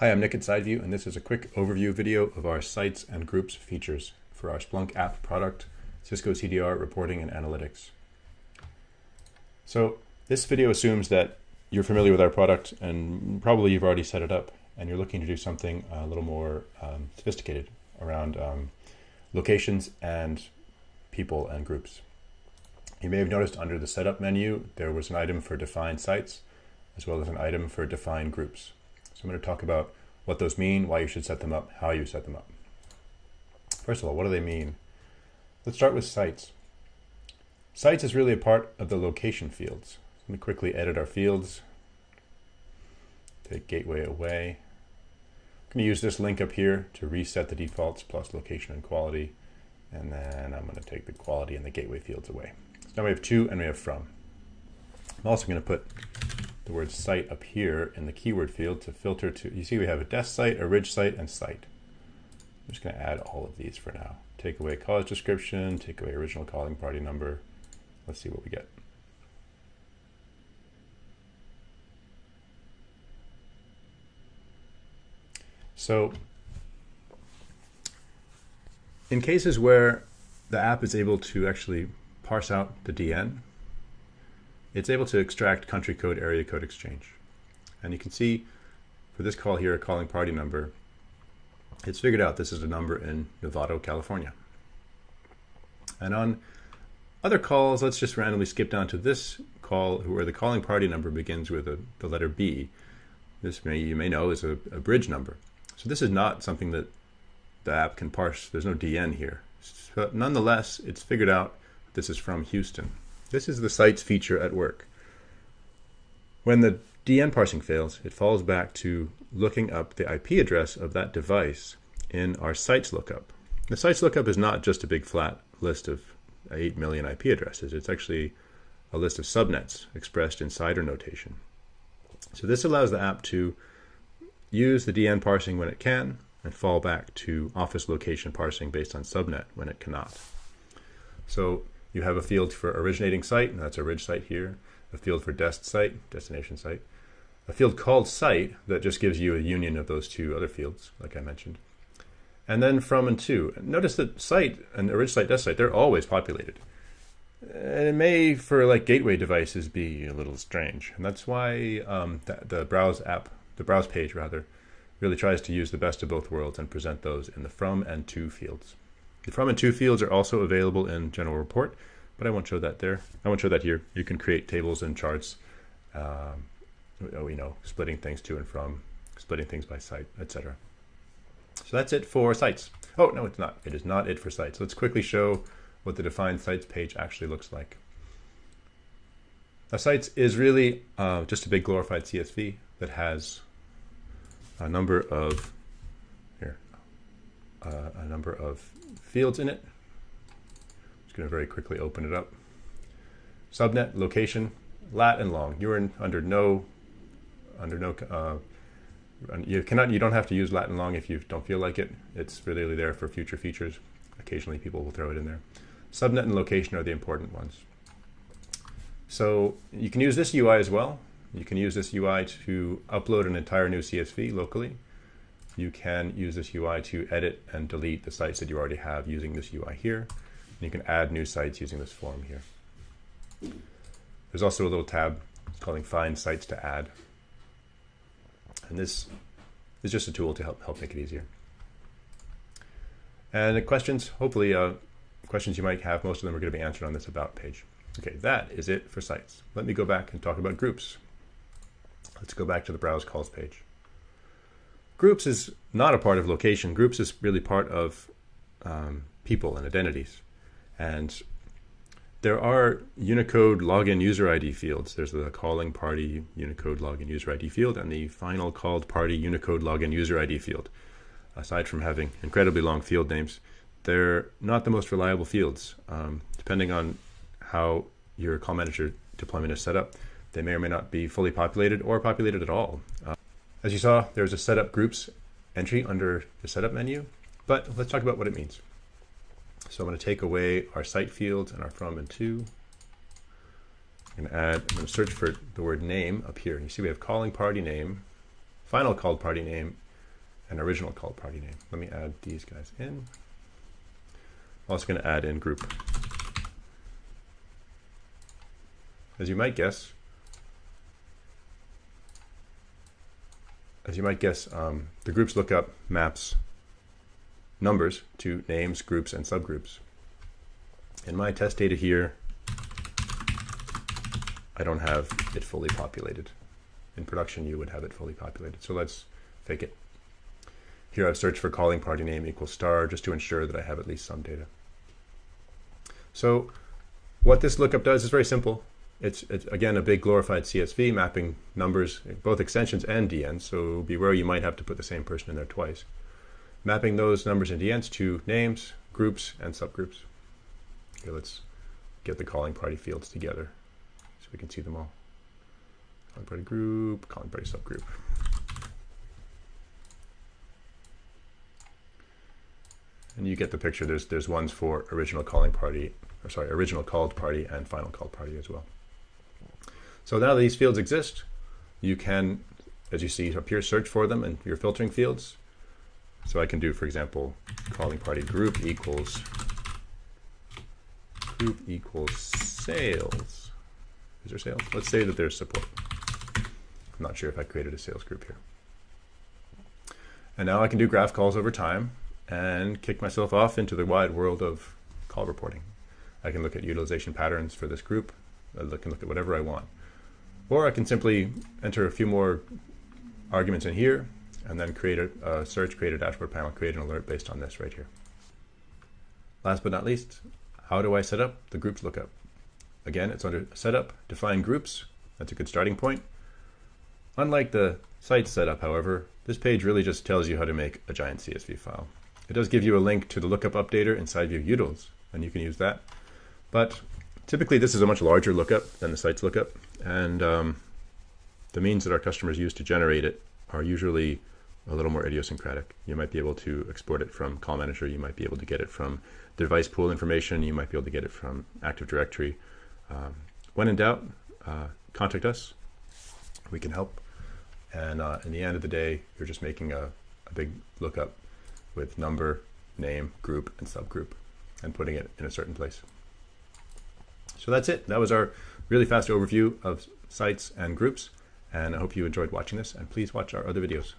Hi, I'm Nick at SideView, and this is a quick overview video of our sites and groups features for our Splunk app product, Cisco CDR reporting and analytics. So this video assumes that you're familiar with our product and probably you've already set it up and you're looking to do something a little more sophisticated around locations and people and groups. You may have noticed under the setup menu there was an item for defined sites as well as an item for defined groups. So I'm going to talk about what those mean, why you should set them up, how you set them up. First of all, what do they mean? Let's start with sites. Sites is really a part of the location fields. Let me quickly edit our fields. Take gateway away. I'm going to use this link up here to reset the defaults plus location and quality. And then I'm going to take the quality and the gateway fields away. So now we have to and we have from. I'm also going to put the word site up here in the keyword field to filter to, you see we have a desk site, a ridge site, and site. I'm just going to add all of these for now. Take away college description, take away original calling party number. Let's see what we get. So in cases where the app is able to actually parse out the DN, it's able to extract country code, area code exchange. And you can see for this call here, a calling party number, it's figured out this is a number in Novato, California. And on other calls, let's just randomly skip down to this call where the calling party number begins with the letter B. This you may know is a bridge number. So this is not something that the app can parse. There's no DN here. But nonetheless, it's figured out this is from Houston. This is the sites feature at work. When the DN parsing fails, it falls back to looking up the IP address of that device in our sites lookup. The sites lookup is not just a big flat list of 8 million IP addresses. It's actually a list of subnets expressed in CIDR notation. So this allows the app to use the DN parsing when it can and fall back to office location parsing based on subnet when it cannot. So you have a field for originating site, and that's a ridge site here, a field for dest site, destination site, a field called site that just gives you a union of those two other fields, like I mentioned, and then from and to. Notice that site and a ridge site, dest site, they're always populated. And it may, for like gateway devices, be a little strange, and that's why the browse page rather, really tries to use the best of both worlds and present those in the from and to fields. The from and to fields are also available in general report, but I won't show that there. I won't show that here. You can create tables and charts, splitting things to and from, splitting things by site, etc. So that's it for sites. Oh, no, it's not. It is not it for sites. Let's quickly show what the defined sites page actually looks like. Now, sites is really just a big glorified CSV that has a number of fields in it. I'm just going to very quickly open it up. Subnet, location, lat and long. You're under no you don't have to use lat and long if you don't feel like it. It's really there for future features. Occasionally people will throw it in there. Subnet and location are the important ones. So you can use this UI as well. You can use this UI to upload an entire new CSV locally. You can use this UI to edit and delete the sites that you already have using this UI here. And you can add new sites using this form here. There's also a little tab calling Find Sites to Add. And this is just a tool to help make it easier. And the questions, hopefully questions you might have, most of them are going to be answered on this About page. Okay, that is it for sites. Let me go back and talk about groups. Let's go back to the Browse Calls page. Groups is not a part of location. Groups is really part of people and identities. And there are Unicode login user ID fields. There's the calling party Unicode login user ID field and the final called party Unicode login user ID field. Aside from having incredibly long field names, they're not the most reliable fields. Depending on how your call manager deployment is set up, they may or may not be fully populated or populated at all. As you saw, there's a setup groups entry under the setup menu, but let's talk about what it means. So I'm going to take away our site fields and our from and to. I'm going to search for the word name up here. You see we have calling party name, final called party name, an original called party name. Let me add these guys in. I'm also going to add in group. As you might guess, the groups lookup maps numbers to names, groups, and subgroups. In my test data here, I don't have it fully populated. In production, you would have it fully populated. So let's fake it. Here I've searched for callingPartyName equals star just to ensure that I have at least some data. So what this lookup does is very simple. It's again a big glorified CSV mapping numbers, both extensions and DNs, so beware you might have to put the same person in there twice. Mapping those numbers and DNs to names, groups, and subgroups. Okay, let's get the calling party fields together so we can see them all. callingPartyGroup, callingPartySubgroup. And you get the picture. There's ones for original called party and final called party as well. So now that these fields exist, you can, as you see up here, search for them in your filtering fields. So I can do, for example, callingPartyGroup equals sales. Is there sales? Let's say that there's support. I'm not sure if I created a sales group here. And now I can do graph calls over time and kick myself off into the wide world of call reporting. I can look at utilization patterns for this group. I can look at whatever I want. Or I can simply enter a few more arguments in here and then create a search, create a dashboard panel, create an alert based on this right here. Last but not least, how do I set up the groups lookup? Again, it's under setup, define groups. That's a good starting point. Unlike the site setup, however, this page really just tells you how to make a giant CSV file. It does give you a link to the lookup updater inside View Utils, and you can use that. But typically this is a much larger lookup than the site's lookup, and the means that our customers use to generate it are usually a little more idiosyncratic. You might be able to export it from Call Manager, you might be able to get it from the device pool information, you might be able to get it from Active Directory. When in doubt, contact us. We can help. And in the end of the day, you're just making a big lookup with number, name, group, and subgroup, and putting it in a certain place. So that's it. That was our really fast overview of sites and groups. And I hope you enjoyed watching this, and please watch our other videos.